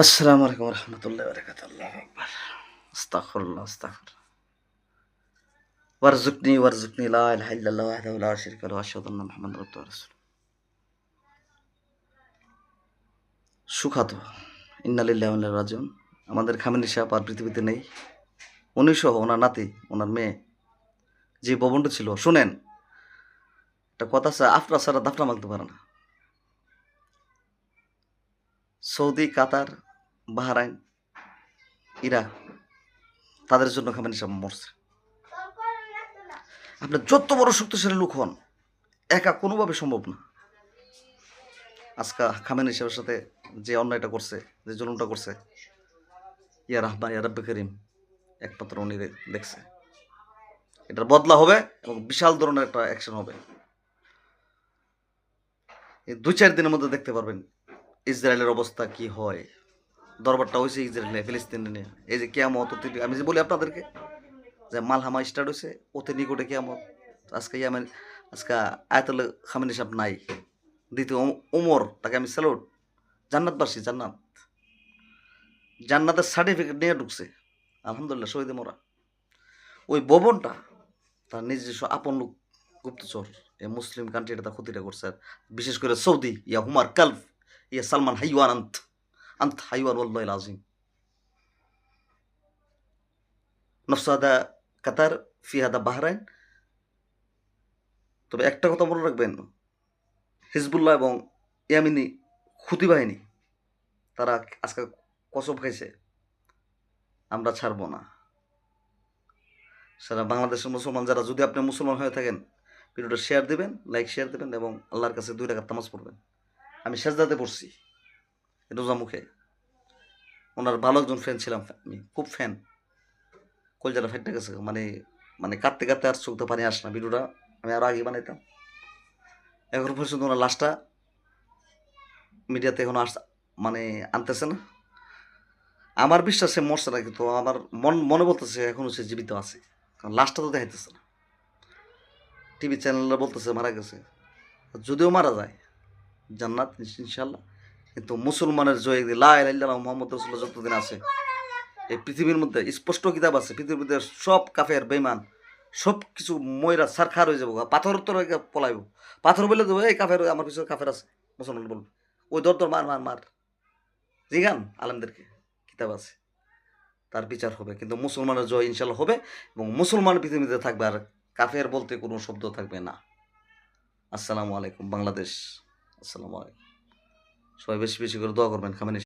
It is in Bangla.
আসসালামু আলাইকুম রহমতুল্লাহ বরকাত আল্লাহ আকবার আস্তাগফিরুল্লাহ আস্তাগফির ওয়ারজুকনি লা ইলাহা ইল্লাল্লাহ ওয়াহদাহু লা শারীকা লাহু ওয়া আশহাদু আন্না মুহাম্মাদান আবদুহু ওয়া রাসূলুহু সুখাত ইন্না লিল্লাহি ওয়া ইন্না ইলাইহি রাজিউন। আমাদের খামেনি সাহেব আর পৃথিবীতে নেই। উনি সহ ওনার নাতি, ওনার মেয়ে যে ভবনটা ছিল, শুনেন একটা কথা আছে, আফরা ছাড়া দাফনা মালতে পারে না। সৌদি, কাতার, বাহরাইন, ইরাক, তাদের জন্য খামেনি সাহেব মরছে। আপনি যত বড় শক্তিশালী লোক হন, একা কোনোভাবে সম্ভব না। আজকা খামেনি সাহেবের সাথে যে অন্যায়টা করছে, যে জুলুমটা করছে, ইয়া রাহমান ইয়া রাব্বে করিম, একমাত্র উনি দেখছে। এটার বদলা হবে এবং বিশাল ধরনের একটা অ্যাকশন হবে। এই ২-৪ দিনের মধ্যে দেখতে পারবেন ইসরায়েলের অবস্থা কি হয়। দরবারটা হয়েছে ইসরায়েলে, ফিলিস্তিনে নিয়ে। এই যে কিয়ামত, আমি যে বলি আপনাদেরকে যে মালহামা স্টার্ট হয়েছে, অতি নিকটে কিয়ামত। আজকে ইয়ামেন, আজকে আয়াতুল্লাহ খামেনি সাহেব নাই, দ্বিতীয় ওমর, তাকে আমি স্যালুট। জান্নাতবাসী, জান্নাতের সার্টিফিকেট নিয়ে ঢুকছে, আলহামদুলিল্লাহ, শহীদে মোরা। ওই ভবনটা তার নিজস্ব আপন লোক, গুপ্তচর, এই মুসলিম কান্ট্রিটা তার ক্ষতিটা করছে। আর বিশেষ করে সৌদি, ইয়া হুমার কালফ, ইয়া সালমান হাইওয়ান, আন্ত হাইওয়ান ওয়াল্লাহিল আযীম। নফস হাদা কাতার, ফি হাদা বাহরাইন। তবে একটা কথা মনে রাখবেন, হিজবুল্লাহ এবং ইয়ামিনি হুতি বাহিনী, তারা আজকে কসম খাইছে, আমরা ছাড়বো না। সারা বাংলাদেশের মুসলমান যারা, যদি আপনি মুসলমান হয়ে থাকেন, ভিডিওটা শেয়ার দেবেন, লাইক শেয়ার দেবেন এবং আল্লাহর কাছে 2 রাকাত নামাজ পড়বেন। আমি সেজদাতে পড়ছি রোজা মুখে। ওনার ভালো একজন ফ্যান ছিলাম, আমি খুব ফ্যান। কলজাটা ফেটে গেছে, মানে মানে কাঁদতে কাঁদতে আর চোখতে পানি আস না। ভিডিওটা আমি আরও আগে বানাইতাম। এখন পর্যন্ত ওনার লাশটা মিডিয়াতে এখনো মানে আনতেছে না। আমার বিশ্বাস সে মরছে না, কিন্তু আমার মনে বলতেছে এখনো সে জীবিত আছে, কারণ লাশটা তো দেখাইতেছে না। টিভি চ্যানেলরা বলতেছে মারা গেছে। যদিও মারা যায়, জান্নাত ইনশাল্লাহ। কিন্তু মুসলমানের জয়, লা ইলাহা ইল্লাল্লাহ মুহাম্মদ রাসূলুল্লাহ যতদিন আছে এই পৃথিবীর মধ্যে, স্পষ্ট কিতাব আছে, পৃথিবীর মধ্যে সব কাফের বেঈমান সব কিছু ময়রা সারখার হয়ে যাবো। পাথর তো পলাইব, পাথর বলে দেবো এই কাফের, আমার পিছনে কাফের আছে, মুসলমান বলবে ওই দর মার মার মার। জিগান আলেমদেরকে, কিতাব আছে, তার বিচার হবে। কিন্তু মুসলমানের জয় ইনশাল্লাহ হবে এবং মুসলমান পৃথিবীতে থাকবে, আর কাফের বলতে কোনো শব্দ থাকবে না। আসসালামু আলাইকুম বাংলাদেশ, আসসালামু আলাইকুম। সবাই বেশি বেশি করে দোয়া করবেন খামেনি